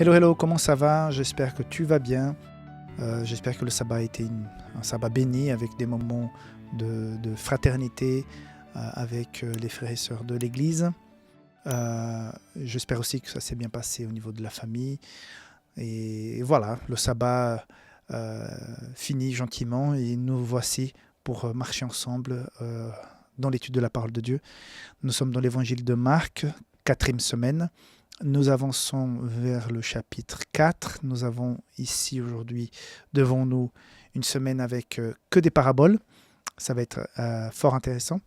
Hello, hello, comment ça va? J'espère que tu vas bien. J'espère que le sabbat a été un sabbat béni avec des moments de fraternité avec les frères et sœurs de l'Église. J'espère aussi que ça s'est bien passé au niveau de la famille. Et voilà, le sabbat finit gentiment et nous voici pour marcher ensemble dans l'étude de la parole de Dieu. Nous sommes dans l'évangile de Marc, 4e semaine. Nous avançons vers le chapitre 4. Nous avons ici aujourd'hui devant nous une semaine avec que des paraboles. Ça va être fort intéressant.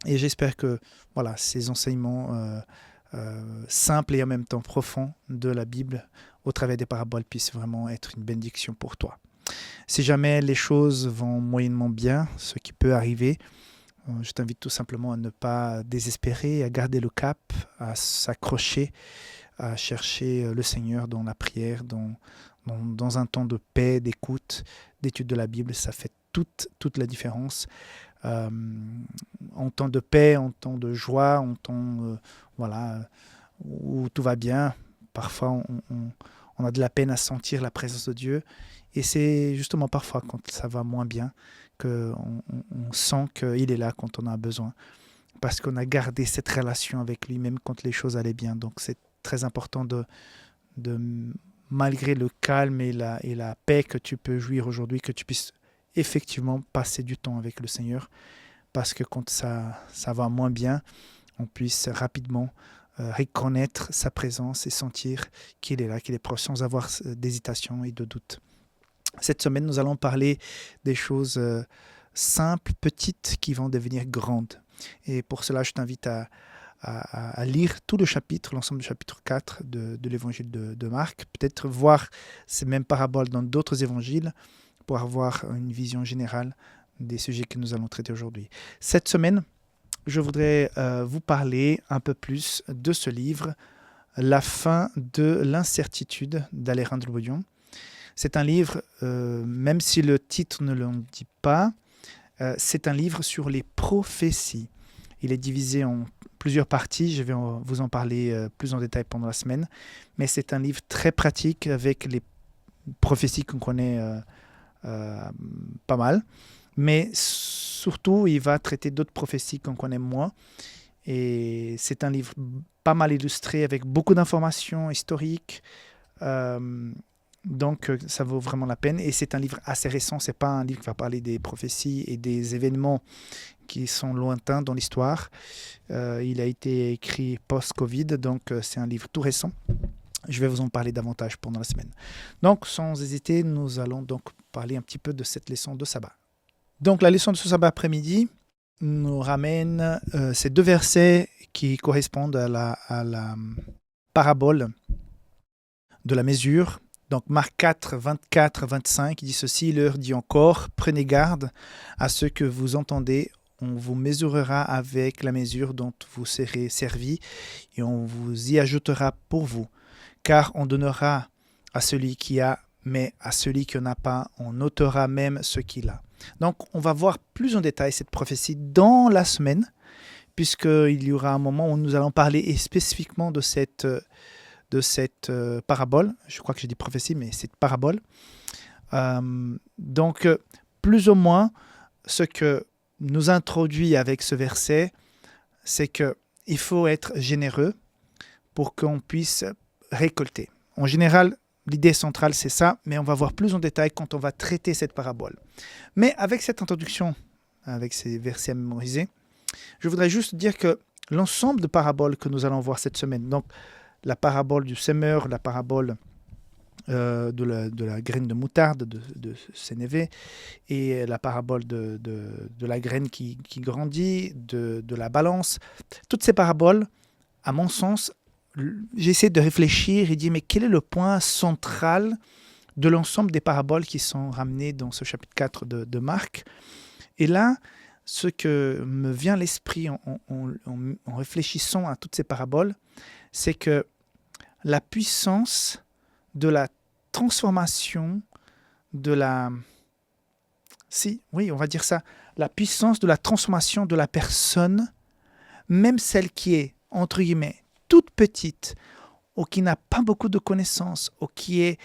Et j'espère que voilà, ces enseignements simples et en même temps profonds de la Bible au travers des paraboles puissent vraiment être une bénédiction pour toi. Si jamais les choses vont moyennement bien, ce qui peut arriver, je t'invite tout simplement à ne pas désespérer, à garder le cap, à s'accrocher, à chercher le Seigneur dans la prière, dans un temps de paix, d'écoute, d'étude de la Bible. Ça fait toute la différence. En temps de paix, en temps de joie, en temps où tout va bien, parfois on a de la peine à sentir la présence de Dieu. Et c'est justement parfois quand ça va moins bien qu'on sent qu'il est là quand on a besoin. Parce qu'on a gardé cette relation avec lui, même quand les choses allaient bien. Donc c'est très important de malgré le calme et la paix que tu peux jouir aujourd'hui, que tu puisses effectivement passer du temps avec le Seigneur. Parce que quand ça va moins bien, on puisse rapidement reconnaître sa présence et sentir qu'il est là, qu'il est proche, sans avoir d'hésitation et de doute. Cette semaine, nous allons parler des choses simples, petites, qui vont devenir grandes. Et pour cela, je t'invite à lire tout le chapitre, l'ensemble du chapitre 4 de l'évangile de Marc. Peut-être voir ces mêmes paraboles dans d'autres évangiles pour avoir une vision générale des sujets que nous allons traiter aujourd'hui. Cette semaine, je voudrais vous parler un peu plus de ce livre, La fin de l'incertitude d'Alejandro Bullón. C'est un livre, même si le titre ne le dit pas, c'est un livre sur les prophéties. Il est divisé en plusieurs parties, je vais vous en parler plus en détail pendant la semaine, mais c'est un livre très pratique avec les prophéties qu'on connaît pas mal, mais surtout il va traiter d'autres prophéties qu'on connaît moins, et c'est un livre pas mal illustré avec beaucoup d'informations historiques, donc ça vaut vraiment la peine, et c'est un livre assez récent, c'est pas un livre qui va parler des prophéties et des événements qui sont lointains dans l'histoire. Il a été écrit post-Covid, donc c'est un livre tout récent. Je vais vous en parler davantage pendant la semaine. Donc sans hésiter, nous allons donc parler un petit peu de cette leçon de sabbat. Donc la leçon de ce sabbat après-midi nous ramène ces deux versets qui correspondent à la parabole de la mesure. Donc Marc 4, 24, 25, il dit ceci, il leur dit encore, prenez garde à ce que vous entendez, on vous mesurera avec la mesure dont vous serez servi et on vous y ajoutera pour vous. Car on donnera à celui qui a, mais à celui qui n'en a pas, on ôtera même ce qu'il a. Donc on va voir plus en détail cette prophétie dans la semaine, puisqu'il y aura un moment où nous allons parler spécifiquement de cette parabole. Je crois que j'ai dit prophétie, mais c'est parabole. Donc, plus ou moins, ce que nous introduit avec ce verset, c'est qu'il faut être généreux pour qu'on puisse récolter. En général, l'idée centrale, c'est ça, mais on va voir plus en détail quand on va traiter cette parabole. Mais avec cette introduction, avec ces versets à mémoriser, je voudrais juste dire que l'ensemble de paraboles que nous allons voir cette semaine, donc la parabole du semeur, la parabole de la graine de moutarde de Sénévé, et la parabole de la graine qui grandit, de la balance. Toutes ces paraboles, à mon sens, j'essaie de réfléchir et dire mais quel est le point central de l'ensemble des paraboles qui sont ramenées dans ce chapitre 4 de Marc. Et là, ce que me vient à l'esprit en réfléchissant à toutes ces paraboles, c'est que la puissance de la transformation on va dire ça, la puissance de la transformation de la personne, même celle qui est, entre guillemets, toute petite, ou qui n'a pas beaucoup de connaissances, ou qui est,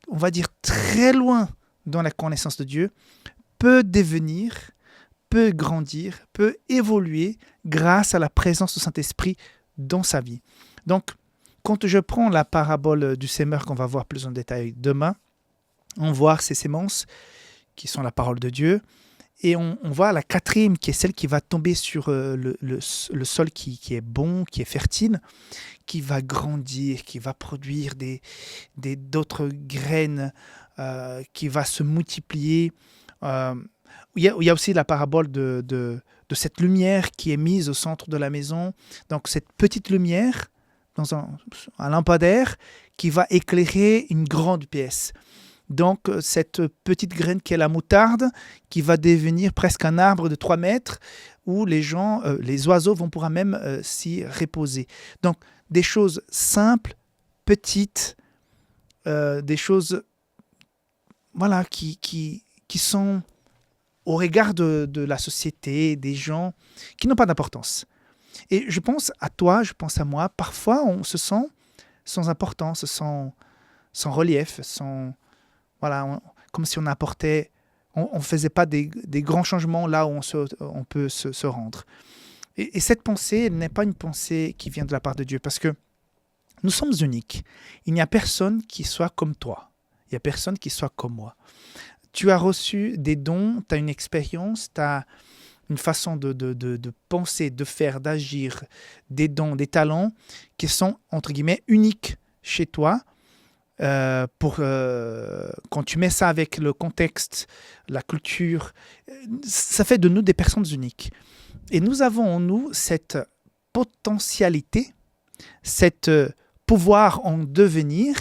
on va dire, très loin dans la connaissance de Dieu, peut devenir, peut grandir, peut évoluer grâce à la présence du Saint-Esprit dans sa vie. Donc, quand je prends la parabole du semeur qu'on va voir plus en détail demain, on voit ces semences qui sont la parole de Dieu, et on voit la quatrième qui est celle qui va tomber sur le sol qui est bon, qui est fertile, qui va grandir, qui va produire d'autres graines, qui va se multiplier. Il y a aussi la parabole de cette lumière qui est mise au centre de la maison. Donc cette petite lumière dans un lampadaire qui va éclairer une grande pièce. Donc cette petite graine qui est la moutarde, qui va devenir presque un arbre de 3 mètres, où les oiseaux vont pouvoir même s'y reposer. Donc des choses simples, petites, des choses voilà, qui sont au regard de la société, des gens, qui n'ont pas d'importance. Et je pense à toi, je pense à moi, parfois on se sent sans importance, sans relief, comme si on apportait, on faisait pas des grands changements là où on peut se rendre. Et cette pensée, elle n'est pas une pensée qui vient de la part de Dieu, parce que nous sommes uniques. Il n'y a personne qui soit comme toi. Il n'y a personne qui soit comme moi. Tu as reçu des dons, tu as une expérience, tu as une façon de penser, de faire, d'agir, des dons, des talents qui sont, entre guillemets, uniques chez toi. Quand tu mets ça avec le contexte, la culture, ça fait de nous des personnes uniques. Et nous avons en nous cette potentialité, cet pouvoir en devenir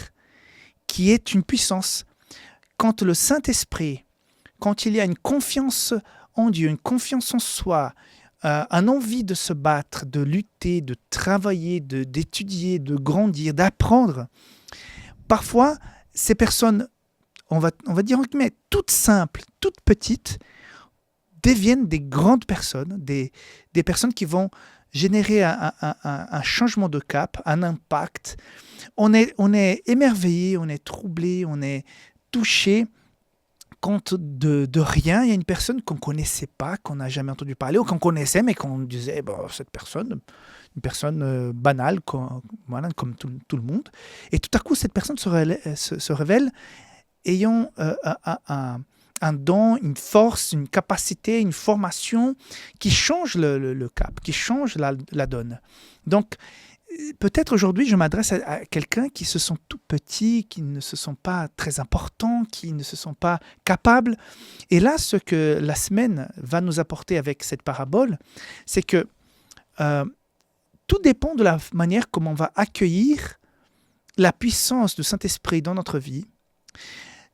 qui est une puissance. Quand le Saint-Esprit, quand il y a une confiance en Dieu, une confiance en soi, un envie de se battre, de lutter, de travailler, d'étudier, de grandir, d'apprendre, parfois, ces personnes, on va dire, mais toutes simples, toutes petites, deviennent des grandes personnes, des personnes qui vont générer un changement de cap, un impact. On est émerveillé, on est troublé, on est touché quand de rien, il y a une personne qu'on ne connaissait pas, qu'on n'a jamais entendu parler, ou qu'on connaissait, mais qu'on disait, cette personne, une personne banale, comme tout le monde. Et tout à coup, cette personne se révèle ayant un don, une force, une capacité, une formation qui change le cap, qui change la donne. Donc, peut-être aujourd'hui, je m'adresse à quelqu'un qui se sent tout petit, qui ne se sent pas très important, qui ne se sent pas capable. Et là, ce que la semaine va nous apporter avec cette parabole, c'est que tout dépend de la manière comment on va accueillir la puissance du Saint-Esprit dans notre vie.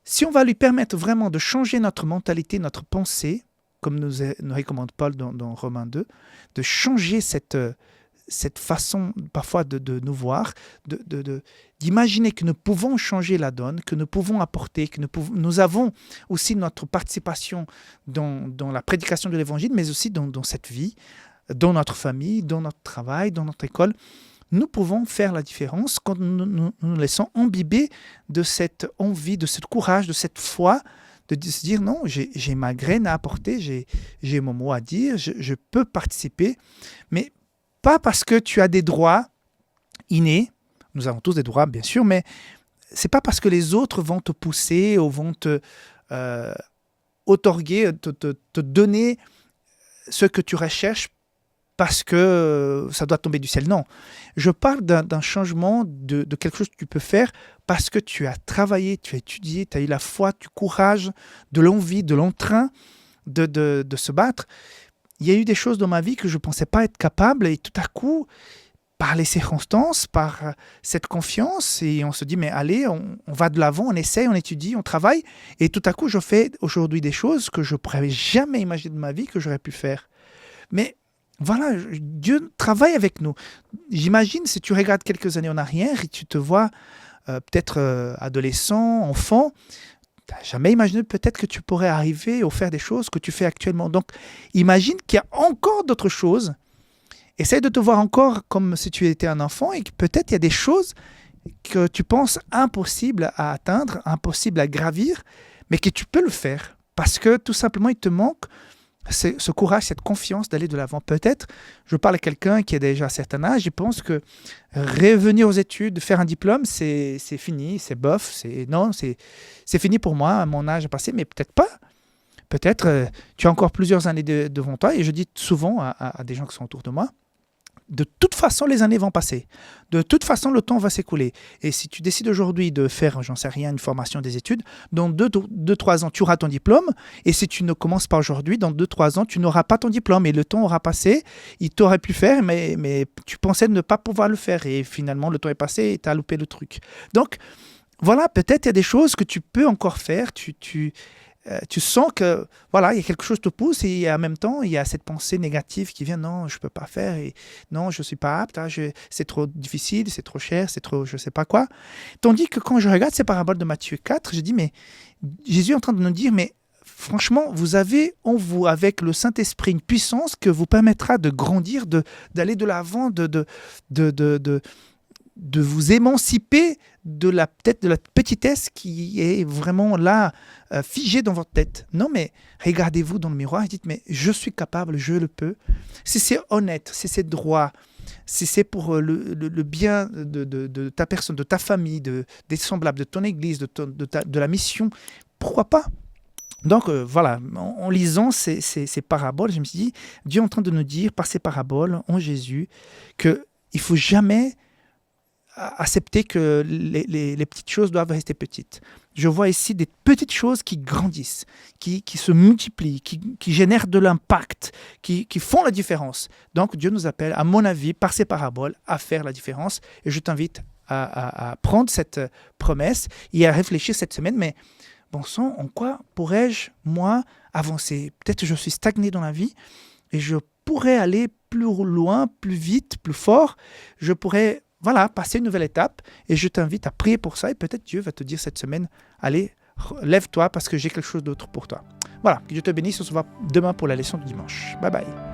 Si on va lui permettre vraiment de changer notre mentalité, notre pensée, comme nous recommande Paul dans Romains 2, de changer cette façon parfois de nous voir, d'imaginer que nous pouvons changer la donne, que nous pouvons apporter, que nous avons aussi notre participation dans la prédication de l'Évangile, mais aussi dans cette vie, dans notre famille, dans notre travail, dans notre école. Nous pouvons faire la différence quand nous laissons imbiber de cette envie, de ce courage, de cette foi, de se dire non, j'ai ma graine à apporter, j'ai mon mot à dire, je peux participer, mais pas parce que tu as des droits innés, nous avons tous des droits bien sûr, mais c'est pas parce que les autres vont te pousser ou vont te outorguer, te donner ce que tu recherches parce que ça doit tomber du ciel. Non, je parle d'un changement, de quelque chose que tu peux faire parce que tu as travaillé, tu as étudié, tu as eu la foi, du courage, de l'envie, de l'entrain de se battre. Il y a eu des choses dans ma vie que je ne pensais pas être capable et tout à coup, par les circonstances, par cette confiance, et on se dit, mais allez, on va de l'avant, on essaye, on étudie, on travaille, et tout à coup, je fais aujourd'hui des choses que je ne pourrais jamais imaginer de ma vie que j'aurais pu faire. Mais voilà, Dieu travaille avec nous. J'imagine, si tu regardes quelques années en arrière et tu te vois peut-être adolescent, enfant, tu n'as jamais imaginé peut-être que tu pourrais arriver ou faire des choses que tu fais actuellement. Donc, imagine qu'il y a encore d'autres choses. Essaye de te voir encore comme si tu étais un enfant et que peut-être il y a des choses que tu penses impossible à atteindre, impossible à gravir, mais que tu peux le faire. Parce que tout simplement, il te manque ce courage, cette confiance d'aller de l'avant. Peut-être, je parle à quelqu'un qui a déjà un certain âge, il pense que revenir aux études, faire un diplôme, c'est fini, c'est bof, c'est fini pour moi, mon âge est passé, mais peut-être pas. Peut-être tu as encore plusieurs années devant toi, et je dis souvent à des gens qui sont autour de moi, de toute façon, les années vont passer. De toute façon, le temps va s'écouler. Et si tu décides aujourd'hui de faire, j'en sais rien, une formation, des études, dans 2-3 ans, tu auras ton diplôme. Et si tu ne commences pas aujourd'hui, dans 2-3 ans, tu n'auras pas ton diplôme. Et le temps aura passé. Il t'aurait pu faire, mais tu pensais ne pas pouvoir le faire. Et finalement, le temps est passé et tu as loupé le truc. Donc, voilà, peut-être il y a des choses que tu peux encore faire. Tu sens que voilà, il y a quelque chose qui te pousse et en même temps, il y a cette pensée négative qui vient, non, je ne peux pas faire, et non, je ne suis pas apte, c'est trop difficile, c'est trop cher, c'est trop je ne sais pas quoi. Tandis que quand je regarde ces paraboles de Matthieu 4, je dis, mais Jésus est en train de nous dire, mais franchement, vous avez en vous, avec le Saint-Esprit, une puissance que vous permettra de grandir, d'aller de l'avant, de vous émanciper peut-être de la petitesse qui est vraiment là, figée dans votre tête. Non, mais regardez-vous dans le miroir et dites, mais je suis capable, je le peux. Si c'est honnête, si c'est droit, si c'est pour le bien de ta personne, de ta famille, des semblables, de ton église, de la mission, pourquoi pas? Donc voilà, en lisant ces paraboles, je me suis dit, Dieu est en train de nous dire par ces paraboles, en Jésus, qu'il ne faut jamais accepter que les petites choses doivent rester petites. Je vois ici des petites choses qui grandissent, qui se multiplient, qui génèrent de l'impact, qui font la différence. Donc Dieu nous appelle, à mon avis, par ces paraboles, à faire la différence. Et je t'invite à prendre cette promesse et à réfléchir cette semaine. Mais bon sang, en quoi pourrais-je, moi, avancer? Peut-être que je suis stagné dans la vie et je pourrais aller plus loin, plus vite, plus fort. Je pourrais passer une nouvelle étape, et je t'invite à prier pour ça, et peut-être Dieu va te dire cette semaine, allez, lève-toi parce que j'ai quelque chose d'autre pour toi. Voilà, que Dieu te bénisse, on se voit demain pour la leçon du dimanche. Bye bye.